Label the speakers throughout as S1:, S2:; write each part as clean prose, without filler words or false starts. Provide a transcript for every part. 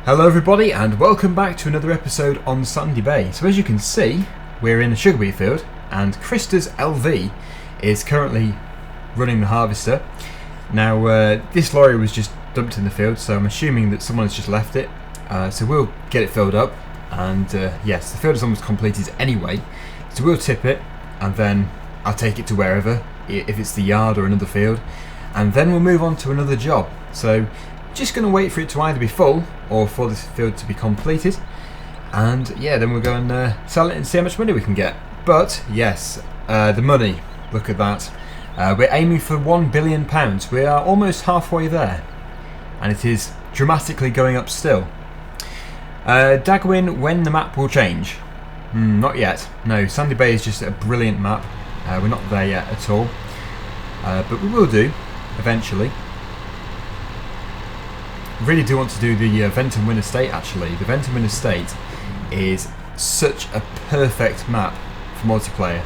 S1: Hello everybody and welcome back to another episode on Sandy Bay. So as you can see, we're in a sugar beet field and Krista's LV is currently running the harvester. Now this lorry was just dumped in the field, so I'm assuming that someone's just left it. So we'll get it filled up and yes, the field is almost completed anyway. So we'll tip it and then I'll take it to wherever, if it's the yard or another field, and then we'll move on to another job. So just going to wait for it to either be full or for this field to be completed, and yeah, then we'll go and sell it and see how much money we can get. But yes, the money, look at that. We're aiming for £1 billion. We are almost halfway there, and it is dramatically going up still. Daggerwin, when the map will change? Not yet. No, Sandy Bay is just a brilliant map. We're not there yet at all, but we will do eventually. Really do want to do the Venton Estate actually. The Venton Estate is such a perfect map for multiplayer.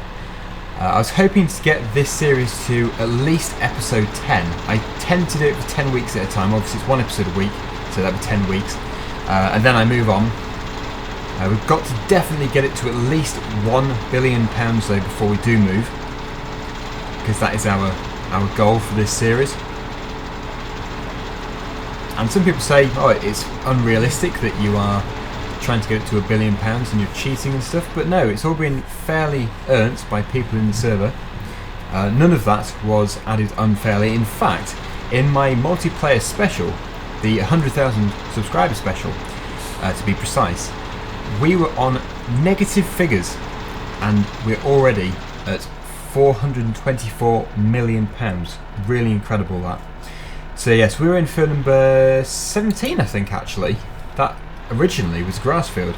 S1: I was hoping to get this series to at least episode 10. I tend to do it for 10 weeks at a time. Obviously it's one episode a week, so that'd be 10 weeks. And then I move on. We've got to definitely get it to at least £1 billion though before we do move, because that is our goal for this series. And some people say, oh, it's unrealistic that you are trying to get it to £1 billion and you're cheating and stuff, but no, it's all been fairly earned by people in the server. None of that was added unfairly. In fact, in my multiplayer special, the 100,000 subscriber special, to be precise, we were on negative figures and we're already at £424 million. Really incredible, that. So yes, we were in field number 17, I think, actually. That originally was grass field.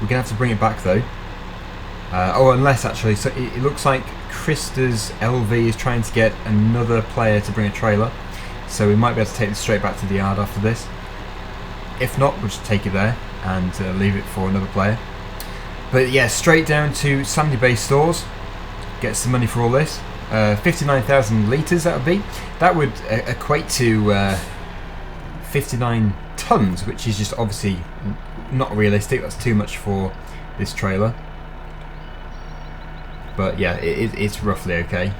S1: We're going to have to bring it back though. Oh, unless actually, so it looks like Krista's LV is trying to get another player to bring a trailer. So we might be able to take this straight back to the yard after this. If not, we'll just take it there and leave it for another player. But yeah, straight down to Sandy Bay stores. Get some money for all this. 59,000 litres that would be. That would equate to 59 tonnes, which is just obviously not realistic. That's too much for this trailer. But yeah, it's roughly okay.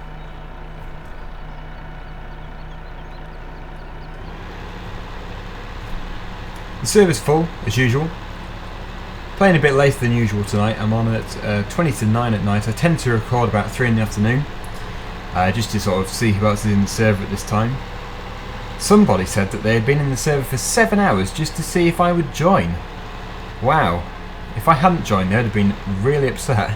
S1: The server's full, as usual. Playing a bit later than usual tonight. I'm on at 20 to 9 at night. I tend to record about 3 in the afternoon. Just to sort of see who else is in the server at this time. Somebody said that they had been in the server for 7 hours just to see if I would join. Wow. If I hadn't joined, they would have been really upset.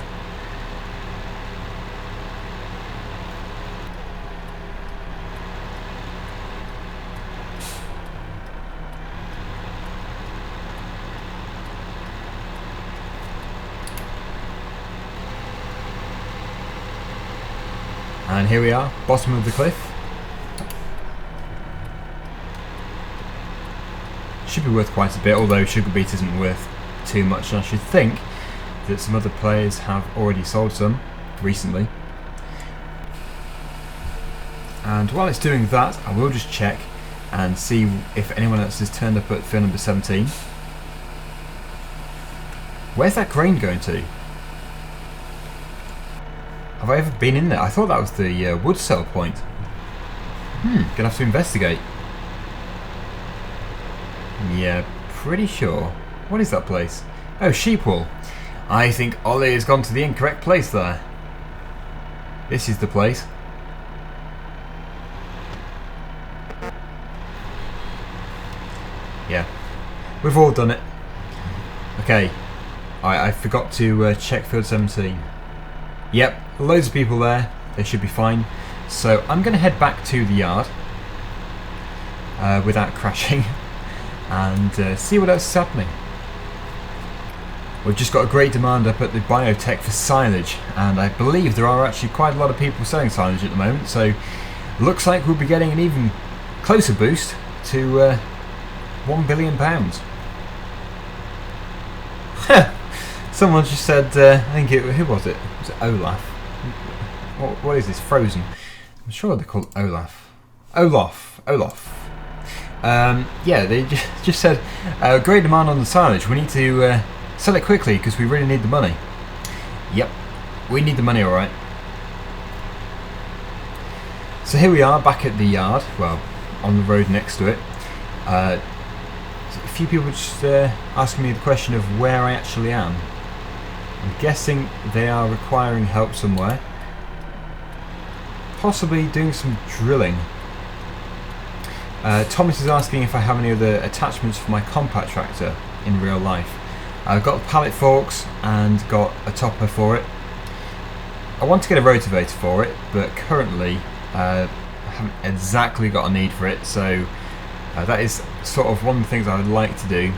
S1: And here we are, bottom of the cliff. Should be worth quite a bit, although sugar beet isn't worth too much. And I should think that some other players have already sold some recently. And while it's doing that, I will just check and see if anyone else has turned up at field number 17. Where's that grain going to? Have I ever been in there? I thought that was the wood cell point. Gonna have to investigate. Yeah, pretty sure. What is that place? Oh, sheep wool. I think Ollie has gone to the incorrect place there. This is the place. Yeah, we've all done it. Okay, I forgot to check field 17. Yep, loads of people there. They should be fine. So I'm going to head back to the yard without crashing and see what else is happening. We've just got a great demand up at the biotech for silage, and I believe there are actually quite a lot of people selling silage at the moment. So looks like we'll be getting an even closer boost to £1 billion. Someone just said, I think who was it? Was it Olaf? What is this? Frozen. I'm sure they're called Olaf. Olaf. Yeah, they just said, great demand on the silage. We need to sell it quickly because we really need the money. Yep, we need the money, alright. So here we are back at the yard, well, on the road next to it. A few people just asking me the question of where I actually am. I'm guessing they are requiring help somewhere. Possibly doing some drilling. Thomas is asking if I have any other attachments for my compact tractor in real life. I've got pallet forks and got a topper for it. I want to get a rotavator for it, but currently I haven't exactly got a need for it, so that is sort of one of the things I would like to do,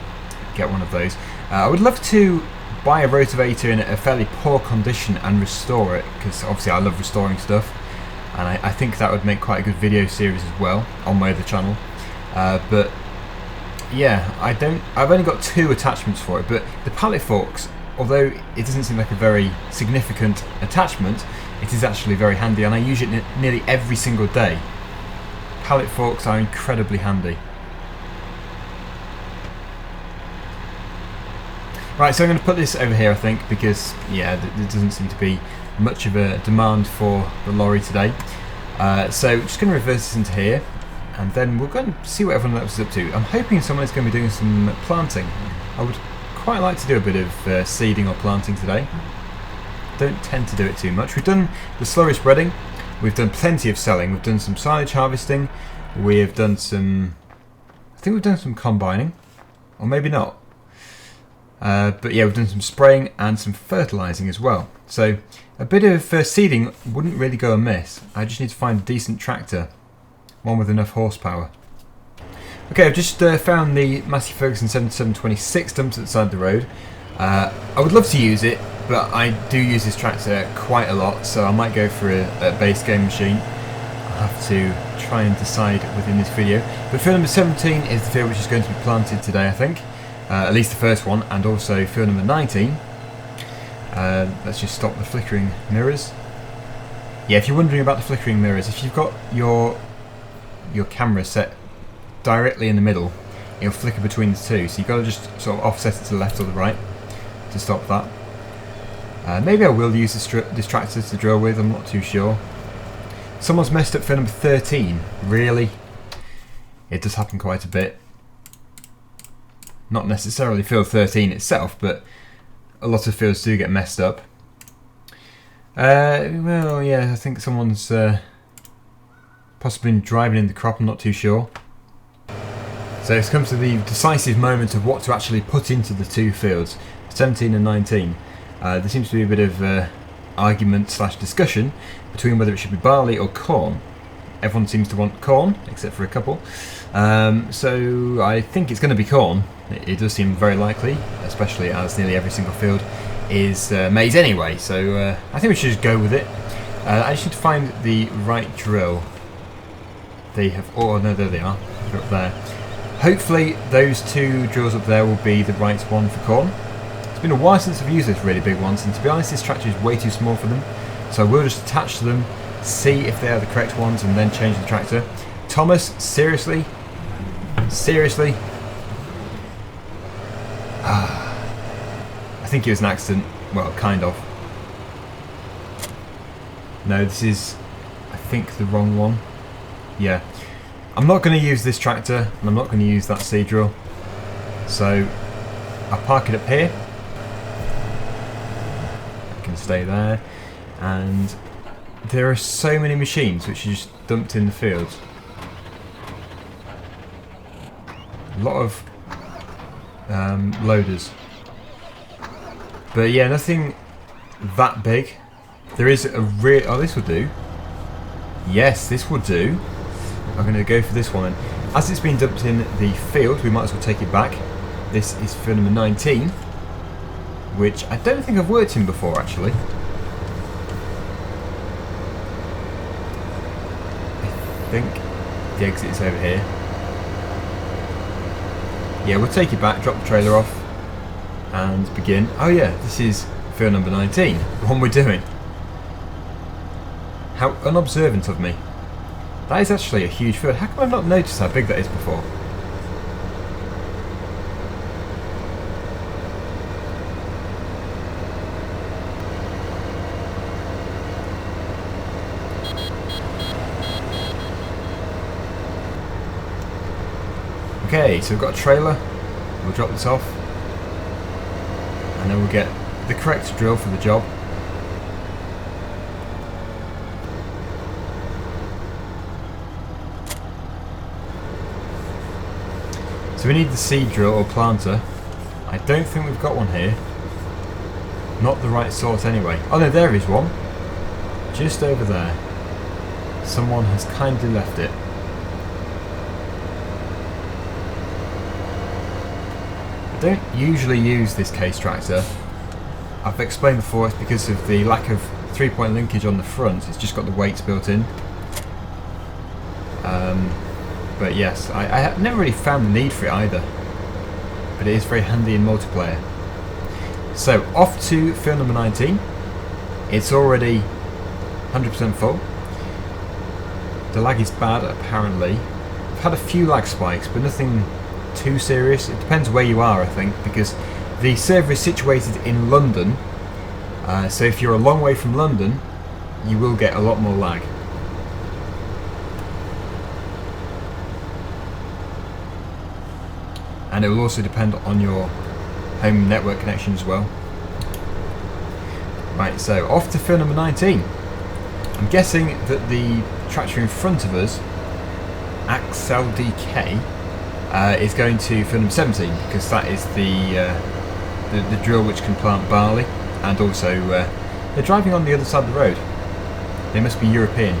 S1: get one of those. I would love to buy a rotavator in a fairly poor condition and restore it, because obviously I love restoring stuff, and I think that would make quite a good video series as well on my other channel. But yeah, I've only got 2 attachments for it, but the pallet forks, although it doesn't seem like a very significant attachment, it is actually very handy, and I use it nearly every single day. Pallet forks are incredibly handy. Right, so I'm going to put this over here, I think, because yeah, there doesn't seem to be much of a demand for the lorry today. So just going to reverse this into here, and then we're going to see what everyone else is up to. I'm hoping someone is going to be doing some planting. I would quite like to do a bit of seeding or planting today. Don't tend to do it too much. We've done the slurry spreading, we've done plenty of selling, we've done some silage harvesting, we have done some, I think we've done some combining, or maybe not. But yeah, we've done some spraying and some fertilising as well. So a bit of seeding wouldn't really go amiss. I just need to find a decent tractor, one with enough horsepower. Okay, I've just found the Massey Ferguson 7726 dumped at the side of the road. I would love to use it, but I do use this tractor quite a lot, so I might go for a base game machine. I'll have to try and decide within this video. But field number 17 is the field which is going to be planted today, I think. At least the first one, and also field number 19. Let's just stop the flickering mirrors. Yeah, if you're wondering about the flickering mirrors, if you've got your camera set directly in the middle, it'll flicker between the two, so you've got to just sort of offset it to the left or the right to stop that. Maybe I will use this tractor to drill with, I'm not too sure. Someone's messed up field number 13, really? It does happen quite a bit. Not necessarily field 13 itself, but a lot of fields do get messed up. Well, yeah, I think someone's possibly been driving in the crop, I'm not too sure. So it's come to the decisive moment of what to actually put into the 2 fields, 17 and 19. There seems to be a bit of argument / discussion between whether it should be barley or corn. Everyone seems to want corn, except for a couple. So I think it's going to be corn. It does seem very likely, especially as nearly every single field is maize anyway. So I think we should just go with it. I just need to find the right drill. They have, oh no, there they are. They're up there. Hopefully those 2 drills up there will be the right one for corn. It's been a while since I've used those really big ones, and to be honest, this tractor is way too small for them. So I will just attach to them, see if they are the correct ones, and then change the tractor. Thomas, seriously? Seriously? I think it was an accident. Well, kind of. No, this is, I think, the wrong one. Yeah. I'm not going to use this tractor, and I'm not going to use that seed drill. So, I'll park it up here. I can stay there. And there are so many machines which are just dumped in the fields. A lot of loaders. But yeah, nothing that big. There is a real... Oh, this would do. Yes, this would do. I'm going to go for this one. And as it's been dumped in the field, we might as well take it back. This is field number 19, which I don't think I've worked in before, actually. I think the exit is over here. Yeah, we'll take it back, drop the trailer off, and begin. Oh yeah, this is field number 19, the one we're doing. How unobservant of me. That is actually a huge field. How come I've not noticed how big that is before? Okay, so we've got a trailer. We'll drop this off, and then we'll get the correct drill for the job. So we need the seed drill or planter. I don't think we've got one here. Not the right sort anyway. Oh no, there is one. Just over there. Someone has kindly left it. I don't usually use this case tractor. I've explained before it's because of the lack of 3-point linkage on the front. It's just got the weights built in. But yes, I have never really found the need for it either. But it is very handy in multiplayer. So, off to field number 19. It's already 100% full. The lag is bad, apparently. I've had a few lag spikes, but nothing too serious. It depends where you are, I think, because the server is situated in London. So if you're a long way from London, you will get a lot more lag. And it will also depend on your home network connection as well. Right, so off to field number 19. I'm guessing that the tractor in front of us, AXLDK, is going to field number 17 because that is the drill which can plant barley, and also they're driving on the other side of the road. They must be European.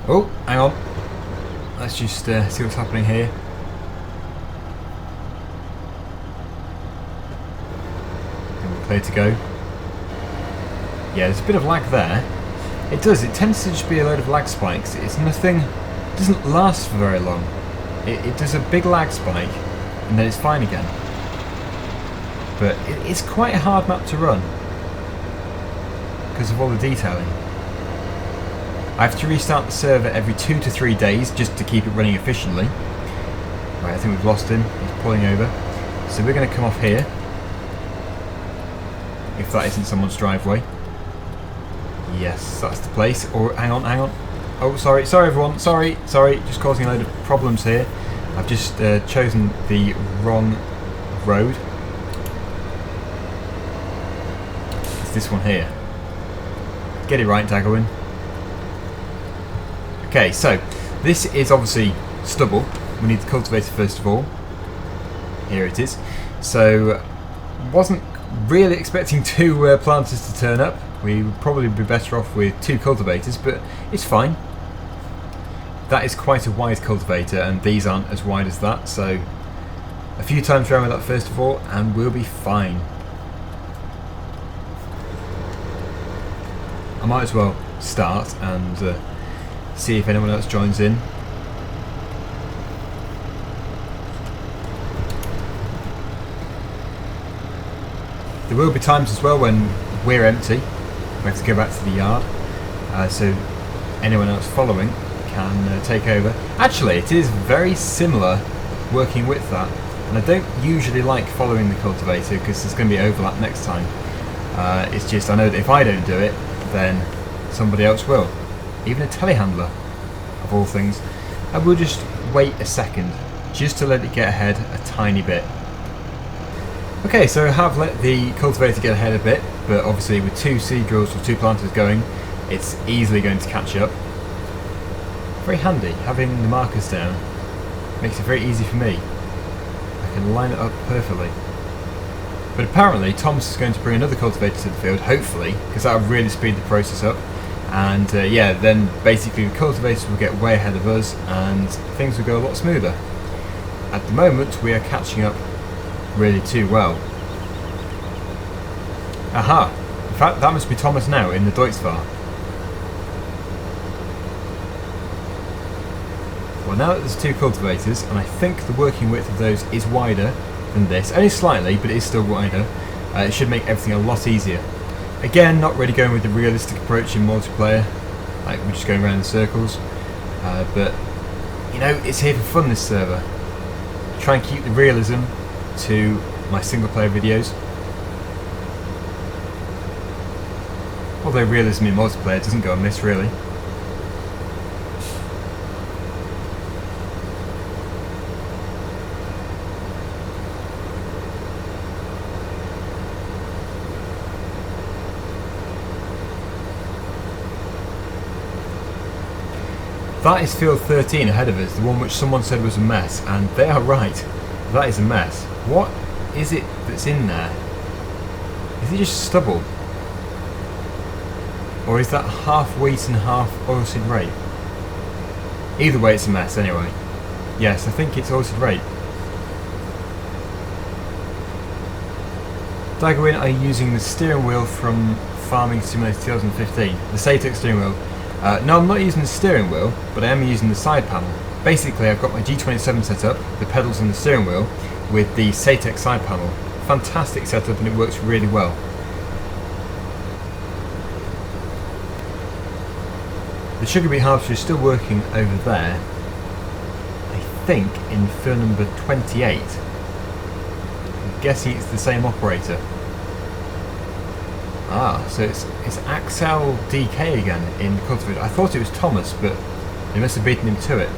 S1: Oh, hang on. Let's just see what's happening here. And we're clear to go. Yeah, there's a bit of lag there. It tends to just be a load of lag spikes. It's nothing, it doesn't last for very long. It does a big lag spike and then it's fine again. But it's quite a hard map to run because of all the detailing. I have to restart the server every 2 to 3 days just to keep it running efficiently. Right, I think we've lost him. He's pulling over. So we're going to come off here. If that isn't someone's driveway. Yes, that's the place. Or hang on. Oh, sorry everyone. Sorry. Just causing a load of problems here. I've just chosen the wrong road. It's this one here. Get it right, Daggerwin. Okay, so this is obviously stubble. We need the cultivator first of all. Here it is. So, wasn't really expecting 2 planters to turn up. We would probably be better off with 2 cultivators, but it's fine. That is quite a wide cultivator, and these aren't as wide as that, so a few times around with that first of all, and we'll be fine. I might as well start and see if anyone else joins in. There will be times as well when we're empty. We have to go back to the yard, so anyone else following can take over. Actually, it is very similar working with that, and I don't usually like following the cultivator because there's going to be overlap next time. It's just I know that if I don't do it, then somebody else will. Even a telehandler, of all things. I will just wait a second, just to let it get ahead a tiny bit. Okay, so I have let the cultivator get ahead a bit, but obviously with 2 seed drills or 2 planters going, it's easily going to catch up. Very handy, having the markers down makes it very easy for me. I can line it up perfectly. But apparently Thomas is going to bring another cultivator to the field, hopefully, because that will really speed the process up. And yeah, then basically the cultivators will get way ahead of us and things will go a lot smoother. At the moment we are catching up really too well. Aha! In fact that must be Thomas now in the Deutschfahrt. Well, now that there's 2 cultivators, and I think the working width of those is wider than this, only slightly, but it is still wider, it should make everything a lot easier. Again, not really going with the realistic approach in multiplayer, like we're just going around in circles, but you know, it's here for fun, this server. Try and keep the realism to my single player videos. Although realism in multiplayer doesn't go amiss really. That is field 13 ahead of us, the one which someone said was a mess, and they are right. That is a mess. What is it that's in there? Is it just stubble? Or is that half wheat and half oilseed rape? Either way it's a mess anyway. Yes, I think it's oilseed rape. Daggerwin are using the steering wheel from Farming Simulator 2015, the Satex steering wheel. No, I'm not using the steering wheel, but I am using the side panel. Basically, I've got my G27 set up, the pedals and the steering wheel, with the Satex side panel. Fantastic setup, and it works really well. The sugar beet harvester is still working over there, I think in field number 28. I'm guessing it's the same operator. Ah, so it's Axel DK again in cultivator. I thought it was Thomas, but they must have beaten him to it.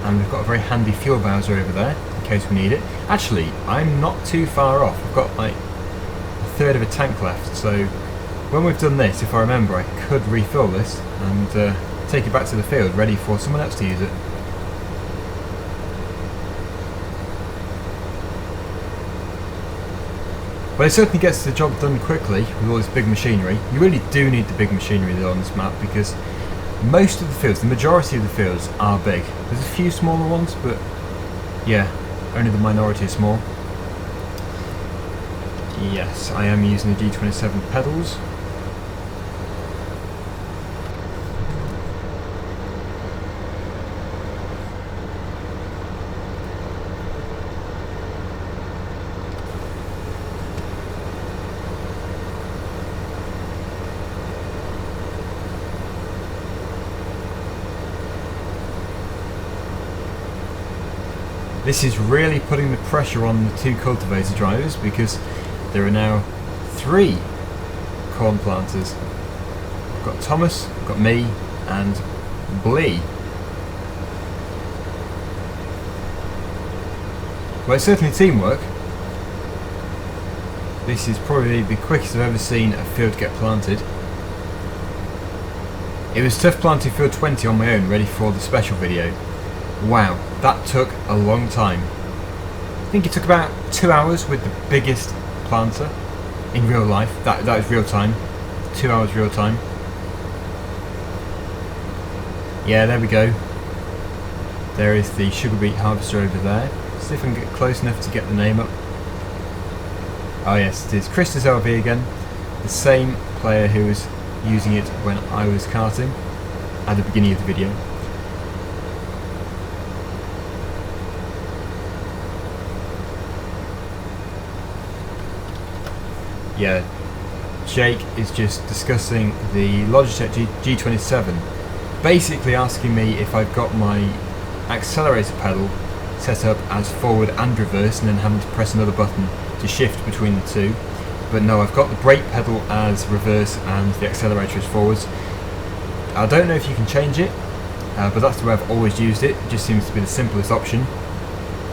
S1: And we've got a very handy fuel bowser over there, in case we need it. Actually, I'm not too far off. I've got like a third of a tank left, so when we've done this, if I remember, I could refill this and take it back to the field, ready for someone else to use it. But it certainly gets the job done quickly with all this big machinery. You really do need the big machinery though on this map, because most of the fields, the majority of the fields are big. There's a few smaller ones, but yeah, only the minority are small. Yes, I am using the G27 pedals. This is really putting the pressure on the two cultivator drivers, because there are now 3 corn planters. I've got Thomas, I've got me, and Blee. Well, it's certainly teamwork. This is probably the quickest I've ever seen a field get planted. It was tough planting field 20 on my own, ready for the special video. Wow, that took a long time. I think it took about 2 hours with the biggest planter in real life. That is real time. 2 hours real time. Yeah, there we go. There is the sugar beet harvester over there. See if I can get close enough to get the name up. Oh yes, it is Christus LV again. The same player who was using it when I was karting at the beginning of the video. Yeah, Jake is just discussing the Logitech G27, basically asking me if I've got my accelerator pedal set up as forward and reverse, and then having to press another button to shift between the two. But no, I've got the brake pedal as reverse and the accelerator as forwards. I don't know if you can change it, but that's the way I've always used it. It just seems to be the simplest option.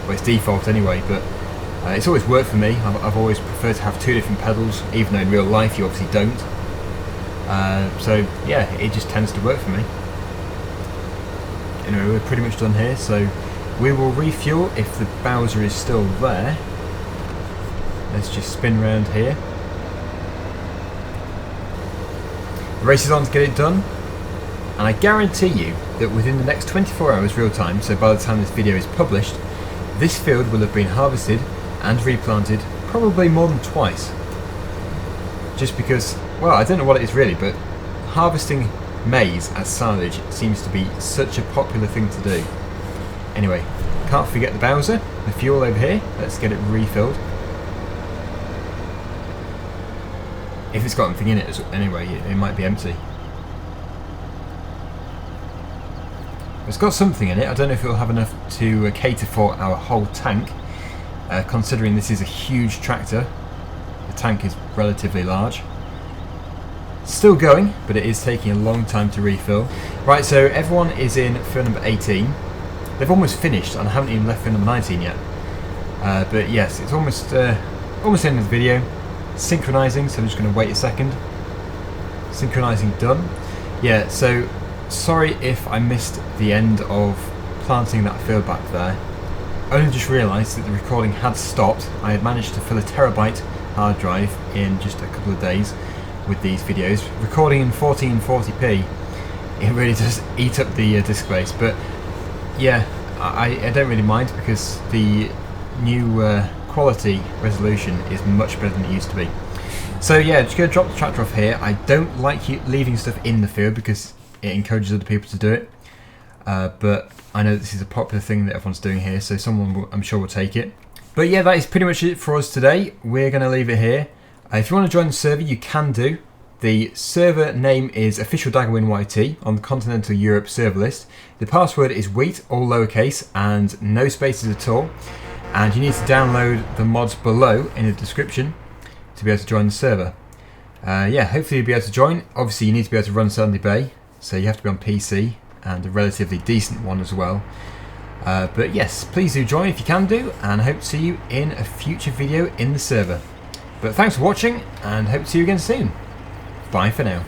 S1: Well, it's default anyway, but it's always worked for me. I've always preferred to have 2 different pedals, even though in real life you obviously don't. So yeah, it just tends to work for me. Anyway, we're pretty much done here, so we will refuel if the Bowser is still there. Let's just spin round here. The race is on to get it done, and I guarantee you that within the next 24 hours real time, so by the time this video is published, this field will have been harvested and replanted probably more than twice. Just because, well, I don't know what it is really, but harvesting maize as silage seems to be such a popular thing to do. Anyway, can't forget the Bowser, the fuel over here. Let's get it refilled. If it's got anything in it anyway, it might be empty. It's got something in it. I don't know if it'll have enough to cater for our whole tank. considering this is a huge tractor. The tank is relatively large. Still going, but it is taking a long time to refill. Right, so everyone is in field number 18. They've almost finished, and I haven't even left field number 19 yet. But yes, it's almost the end of the video. Synchronizing, so I'm just going to wait a second. Synchronizing done. Yeah, so sorry if I missed the end of planting that field back there. Only just realised that the recording had stopped. I had managed to fill a terabyte hard drive in just a couple of days with these videos. Recording in 1440p, it really does eat up the disk space, but yeah, I don't really mind because the new quality resolution is much better than it used to be. So yeah, just going to drop the tractor off here. I don't like leaving stuff in the field because it encourages other people to do it, but I know this is a popular thing that everyone's doing here, so someone will, I'm sure, will take it. But yeah, that is pretty much it for us today. We're going to leave it here. If you want to join the server, you can do. The server name is Official Daggerwin YT on the Continental Europe server list. The password is wheat, all lowercase, and no spaces at all. And you need to download the mods below in the description to be able to join the server. Yeah, hopefully you'll be able to join. Obviously you need to be able to run Sandy Bay, so you have to be on PC, and a relatively decent one as well. But yes, please do join if you can do, and I hope to see you in a future video in the server. But thanks for watching, and hope to see you again soon. Bye for now.